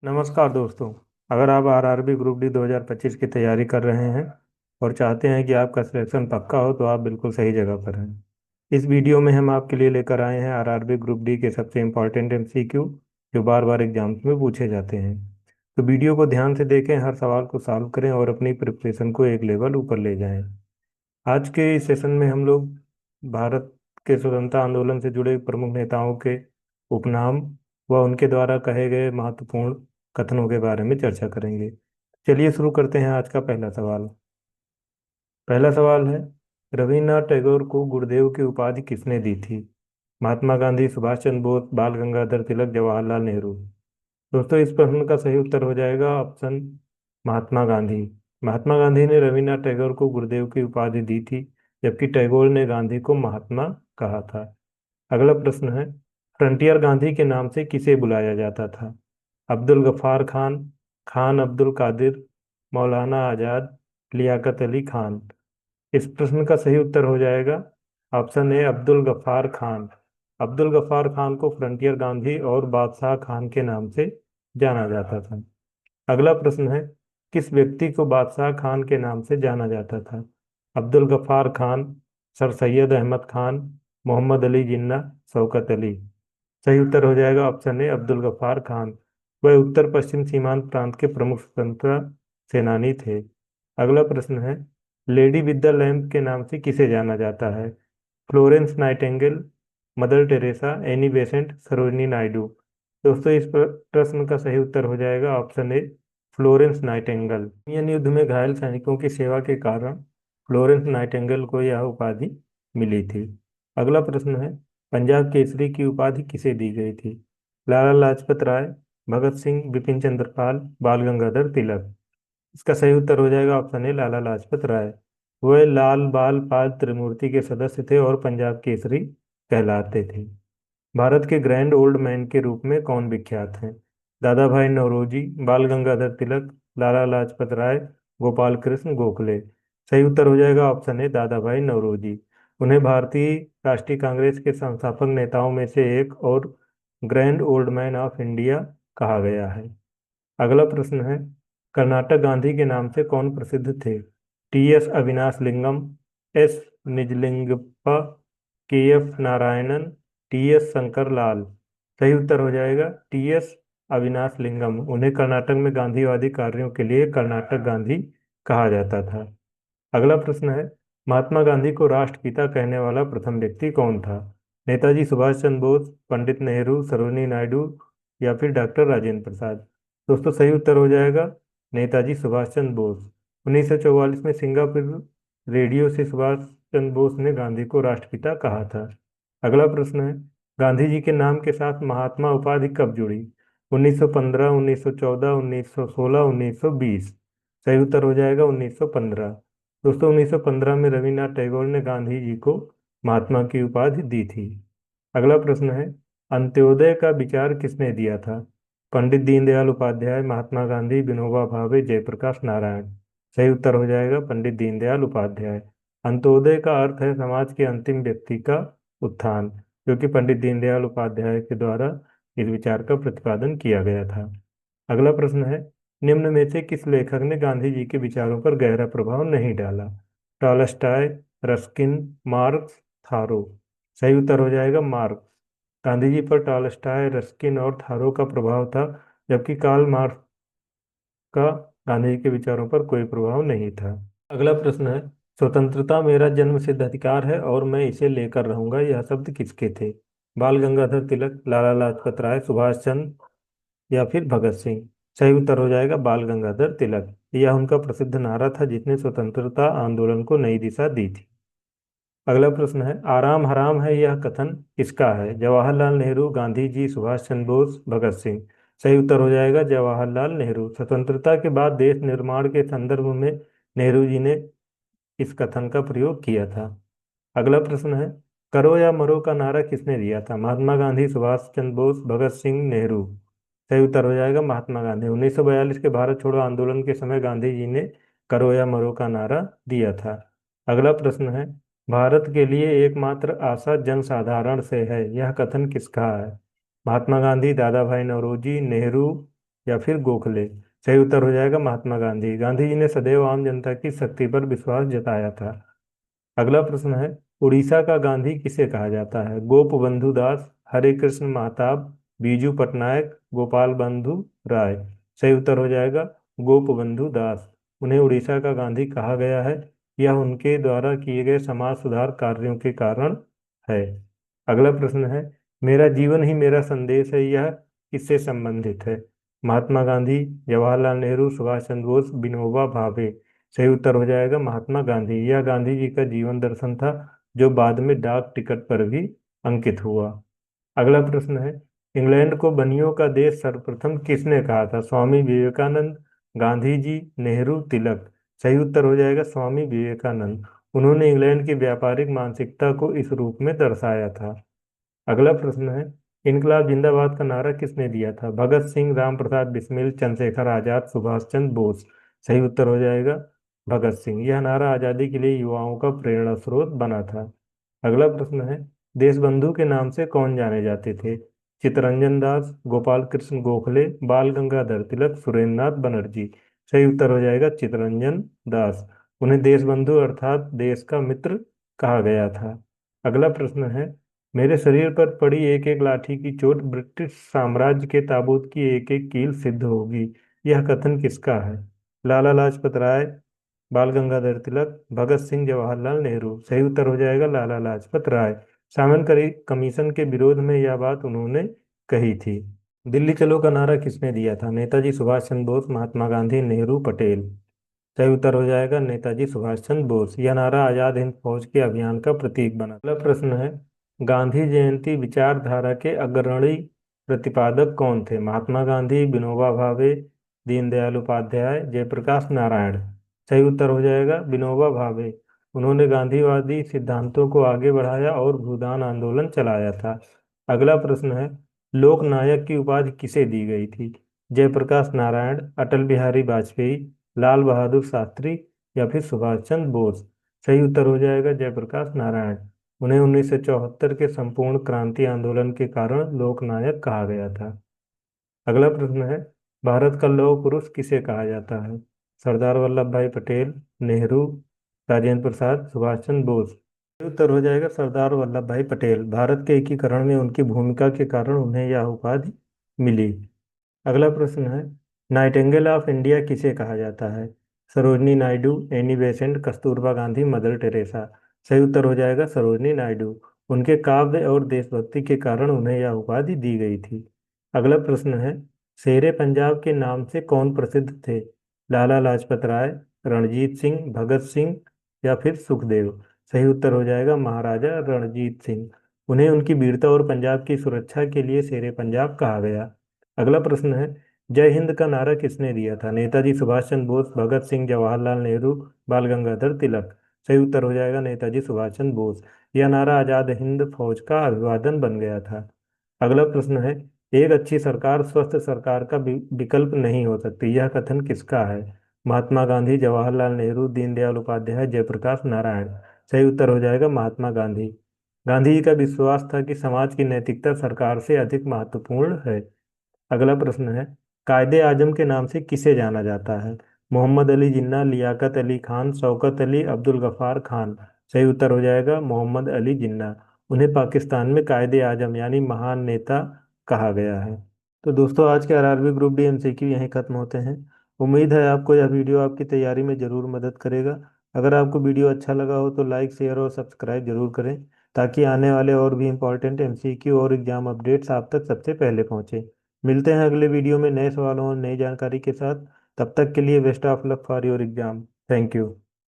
नमस्कार दोस्तों। अगर आप आरआरबी ग्रुप डी 2025 की तैयारी कर रहे हैं और चाहते हैं कि आपका सिलेक्शन पक्का हो तो आप बिल्कुल सही जगह पर हैं। इस वीडियो में हम आपके लिए लेकर आए हैं आरआरबी ग्रुप डी के सबसे इम्पोर्टेंट एमसीक्यू जो बार बार एग्जाम्स में पूछे जाते हैं। तो वीडियो को ध्यान से देखें, हर सवाल को सॉल्व करें और अपनी प्रिपरेशन को एक लेवल ऊपर ले जाएं। आज के इस सेशन में हम लोग भारत के स्वतंत्रता आंदोलन से जुड़े प्रमुख नेताओं के उपनाम व उनके द्वारा कहे गए महत्वपूर्ण कथनों के बारे में चर्चा करेंगे। चलिए शुरू करते हैं आज का पहला सवाल। पहला सवाल है, रविन्द्रनाथ टैगोर को गुरुदेव की उपाधि किसने दी थी? महात्मा गांधी, सुभाष चंद्र बोस, बाल गंगाधर तिलक, जवाहरलाल नेहरू। दोस्तों, इस प्रश्न का सही उत्तर हो जाएगा ऑप्शन महात्मा गांधी। महात्मा गांधी ने रविन्द्रनाथ टैगोर को गुरुदेव की उपाधि दी थी, जबकि टैगोर ने गांधी को महात्मा कहा था। अगला प्रश्न है, फ्रंटियर गांधी के नाम से किसे बुलाया जाता था? अब्दुल गफ्फार खान, खान अब्दुल कादिर, मौलाना आजाद, लियाकत अली खान। इस प्रश्न का सही उत्तर हो जाएगा ऑप्शन ए अब्दुल गफ्फार खान। अब्दुल गफ्फार खान को फ्रंटियर गांधी और बादशाह खान के नाम से जाना जाता था। अगला प्रश्न है, किस व्यक्ति को बादशाह खान के नाम से जाना जाता था? अब्दुल गफ्फार खान, सर सैयद अहमद खान, मोहम्मद अली जिन्ना, शौकत अली। सही उत्तर हो जाएगा ऑप्शन ए अब्दुल गफ्फार खान। वह उत्तर पश्चिम सीमांत प्रांत के प्रमुख स्वतंत्रता सेनानी थे। अगला प्रश्न है, लेडी विद द लैम्प के नाम से किसे जाना जाता है? Florence Nightingale, mother Teresa, Annie Besant, Sarojini Naidu. दोस्तों, इस प्रश्न का सही उत्तर हो जाएगा option A Florence Nightingale. Indian युद्ध में घायल सैनिकों की सेवा के कारण फ्लोरेंस नाइटिंगेल को यह उपाधि मिली थी। अगला प्रश्न है, पंजाब केसरी की उपाधि किसे दी गई थी? लाला लाजपत राय, भगत सिंह, बिपिन चंद्रपाल, बाल गंगाधर तिलक। इसका सही उत्तर हो जाएगा ऑप्शन ए लाला लाजपत राय। वह लाल बाल पाल त्रिमूर्ति के सदस्य थे और पंजाब केसरी कहलाते थे। भारत के ग्रैंड ओल्ड मैन के रूप में कौन विख्यात हैं? दादा भाई नौरोजी, बाल गंगाधर तिलक, लाला लाजपत राय, गोपाल कृष्ण गोखले। सही उत्तर हो जाएगा ऑप्शन ए दादा भाई नौरोजी। उन्हें भारतीय राष्ट्रीय कांग्रेस के संस्थापक नेताओं में से एक और grand old man of India कहा गया है। अगला प्रश्न है, कर्नाटक गांधी के नाम से कौन प्रसिद्ध थे? टी एस अविनाश लिंगम, S Nijalingappa, K F Narayanan, T S Shankar Lal. सही उत्तर हो जाएगा टी एस अविनाश लिंगम। उन्हें कर्नाटक में गांधीवादी कार्यों के लिए कर्नाटक गांधी कहा जाता था। अगला प्रश्न है, महात्मा गांधी को राष्ट्रपिता कहने वाला प्रथम व्यक्ति कौन था? नेताजी सुभाष चंद्र बोस, पंडित नेहरू, सरोजिनी नायडू या फिर डॉक्टर राजेंद्र प्रसाद। दोस्तों, सही उत्तर हो जाएगा नेताजी सुभाष चंद्र बोस। 1944 में सिंगापुर रेडियो से सुभाष चंद्र बोस ने गांधी को राष्ट्रपिता कहा था। अगला प्रश्न है, गांधी जी के नाम के साथ महात्मा उपाधि कब जुड़ी? 1915, 1914, 1916, 1920। सही उत्तर हो जाएगा 1915। दोस्तों, 1915 में रविन्द्रनाथ टैगोर ने गांधी जी को महात्मा की उपाधि दी थी। अगला प्रश्न है, अंत्योदय का विचार किसने दिया था? पंडित दीनदयाल उपाध्याय, महात्मा गांधी, विनोबा भावे, जयप्रकाश नारायण। सही उत्तर हो जाएगा पंडित दीनदयाल उपाध्याय। अंत्योदय का अर्थ है समाज के अंतिम व्यक्ति का उत्थान, जो कि पंडित दीनदयाल उपाध्याय के द्वारा इस विचार का प्रतिपादन किया गया था। अगला प्रश्न है, निम्न में से किस लेखक ने गांधी जी के विचारों पर गहरा प्रभाव नहीं डाला? टॉलस्टॉय, रस्किन, मार्क्स, थारो। सही उत्तर हो जाएगा मार्क्स। गांधी जी पर टॉलस्टॉय, रस्किन और थारो का प्रभाव था, जबकि कार्ल मार्क्स का गांधी जी के विचारों पर कोई प्रभाव नहीं था। अगला प्रश्न है, स्वतंत्रता मेरा जन्मसिद्ध अधिकार है और मैं इसे लेकर रहूंगा, यह शब्द किसके थे? बाल गंगाधर तिलक, लाला लाजपत राय, सुभाष चंद्र या फिर भगत सिंह। सही उत्तर हो जाएगा बाल गंगाधर तिलक। यह उनका प्रसिद्ध नारा था जिसने स्वतंत्रता आंदोलन को नई दिशा दी थी। अगला प्रश्न है, आराम हराम है यह कथन किसका है? जवाहरलाल नेहरू, गांधी जी, सुभाष चंद्र बोस, भगत सिंह। सही उत्तर हो जाएगा जवाहरलाल नेहरू। स्वतंत्रता के बाद देश निर्माण के संदर्भ में नेहरू जी ने इस कथन का प्रयोग किया था। अगला प्रश्न है, करो या मरो का नारा किसने दिया था? महात्मा गांधी, सुभाष चंद्र बोस, भगत सिंह, नेहरू। सही उत्तर हो जाएगा महात्मा गांधी। 1942 के भारत छोड़ो आंदोलन के समय गांधी जी ने करो या मरो का नारा दिया था। अगला प्रश्न है, भारत के लिए एकमात्र आशा जनसाधारण से है, यह कथन किसका है? महात्मा गांधी, दादा भाई नौरोजी, नेहरू, या फिर गोखले। सही उत्तर हो जाएगा महात्मा गांधी। गांधी जी ने सदैव आम जनता की शक्ति पर विश्वास जताया था। अगला प्रश्न है, उड़ीसा का गांधी किसे कहा जाता है? गोप बंधु दास, हरे कृष्ण महताब, बीजू पटनायक, गोपाल बंधु राय। सही उत्तर हो जाएगा गोप बंधु दास। उन्हें उड़ीसा का गांधी कहा गया है। यह उनके द्वारा किए गए समाज सुधार कार्यों के कारण है। अगला प्रश्न है, मेरा जीवन ही मेरा संदेश है, यह किससे संबंधित है? महात्मा गांधी, जवाहरलाल नेहरू, सुभाष चंद्र बोस, विनोबा भावे। सही उत्तर हो जाएगा महात्मा गांधी। यह गांधी जी का जीवन दर्शन था, जो बाद में डाक टिकट पर भी अंकित हुआ। अगला प्रश्न है, इंग्लैंड को बनियों का देश सर्वप्रथम किसने कहा था? स्वामी विवेकानंद, गांधी जी, नेहरू, तिलक। सही उत्तर हो जाएगा स्वामी विवेकानंद। उन्होंने इंग्लैंड की व्यापारिक मानसिकता को इस रूप में दर्शाया था। अगला प्रश्न है, इनकलाब जिंदाबाद का नारा किसने दिया था? भगत सिंह, राम प्रसाद बिस्मिल, चंद्रशेखर आजाद, सुभाष चंद्र बोस। सही उत्तर हो जाएगा भगत सिंह। यह नारा आजादी के लिए युवाओं का प्रेरणा स्रोत बना था। अगला प्रश्न है, देशबंधु के नाम से कौन जाने जाते थे? चित्तरंजन दास, गोपाल कृष्ण गोखले, बाल गंगाधर तिलक, सुरेंद्रनाथ बनर्जी। सही उत्तर हो जाएगा चित्तरंजन दास। उन्हें देशबंधु अर्थात देश का मित्र कहा गया था। अगला प्रश्न है, मेरे शरीर पर पड़ी एक एक लाठी की चोट ब्रिटिश साम्राज्य के ताबूत की एक एक कील सिद्ध होगी। यह कथन किसका है? लाला लाजपत राय, बाल गंगाधर तिलक, भगत सिंह, जवाहरलाल नेहरू। सही उत्तर हो जाएगा लाला लाजपत राय। सामंत कमीशन के विरोध में यह बात उन्होंने कही थी। दिल्ली चलो का नारा किसने दिया था? नेताजी सुभाष चंद्र बोस, महात्मा गांधी, नेहरू, पटेल। सही उत्तर हो जाएगा नेताजी सुभाष चंद्र बोस। यह नारा आजाद हिंद फौज के अभियान का प्रतीक बना। अगला प्रश्न है, गांधी जयंती विचारधारा के अग्रणी प्रतिपादक कौन थे? महात्मा गांधी, विनोबा भावे, दीनदयाल उपाध्याय, जयप्रकाश नारायण। सही उत्तर हो जाएगा विनोबा भावे। उन्होंने गांधीवादी सिद्धांतों को आगे बढ़ाया और भूदान आंदोलन चलाया था। अगला प्रश्न है, लोक नायक की उपाधि किसे दी गई थी? जयप्रकाश नारायण, अटल बिहारी वाजपेयी, लाल बहादुर शास्त्री या फिर सुभाष चंद्र बोस। सही उत्तर हो जाएगा जयप्रकाश नारायण। उन्हें 1974 के संपूर्ण क्रांति आंदोलन के कारण लोकनायक कहा गया था। अगला प्रश्न है, भारत का लौह पुरुष किसे कहा जाता है? सरदार वल्लभ भाई पटेल, नेहरू, राजेंद्र प्रसाद, सुभाष चंद्र बोस। सही उत्तर हो जाएगा सरदार वल्लभ भाई पटेल। भारत के एकीकरण में उनकी भूमिका के कारण उन्हें यह उपाधि मिली। अगला प्रश्न है, नाइटिंगेल ऑफ इंडिया किसे कहा जाता है? Sarojini Naidu, Annie Besant, Kasturba Gandhi, mother Teresa. सही उत्तर हो जाएगा सरोजनी नायडू। उनके काव्य और देशभक्ति के कारण उन्हें यह उपाधि दी गई थी। अगला प्रश्न है, शेरे पंजाब के नाम से कौन प्रसिद्ध थे? लाला लाजपत राय, रणजीत सिंह, भगत सिंह या फिर सुखदेव। सही उत्तर हो जाएगा महाराजा रणजीत सिंह। उन्हें उनकी वीरता और पंजाब की सुरक्षा के लिए शेरे पंजाब कहा गया। अगला प्रश्न है, जय हिंद का नारा किसने दिया था? नेताजी सुभाष चंद्र बोस, भगत सिंह, जवाहरलाल नेहरू, बाल गंगाधर तिलक। सही उत्तर हो जाएगा नेताजी सुभाष चंद्र बोस। यह नारा आजाद हिंद फौज का अभिवादन बन गया था। अगला प्रश्न है, एक अच्छी सरकार स्वस्थ सरकार का विकल्प नहीं हो सकती। यह कथन किसका है? महात्मा गांधी, जवाहरलाल नेहरू, दीनदयाल उपाध्याय, जयप्रकाश नारायण। सही उत्तर हो जाएगा महात्मा गांधी। गांधी जी का विश्वास था कि समाज की नैतिकता सरकार से अधिक महत्वपूर्ण है। अगला प्रश्न है, कायदे आजम के नाम से किसे जाना जाता है? मोहम्मद अली जिन्ना, लियाकत अली खान, शौकत अली, अब्दुल गफार खान। सही उत्तर हो जाएगा मोहम्मद अली जिन्ना। उन्हें पाकिस्तान में कायदे आजम यानी महान नेता कहा गया है। तो दोस्तों, आज के आरआरबी ग्रुप डी एमसीक्यू यहीं खत्म होते हैं। उम्मीद है आपको यह वीडियो आपकी तैयारी में जरूर मदद करेगा। अगर आपको वीडियो अच्छा लगा हो तो लाइक, शेयर और सब्सक्राइब जरूर करें, ताकि आने वाले और भी इंपॉर्टेंट एमसीक्यू और एग्जाम अपडेट्स आप तक सबसे पहले पहुंचे। मिलते हैं अगले वीडियो में नए सवालों और नई जानकारी के साथ। तब तक के लिए best of luck for your exam. Thank you.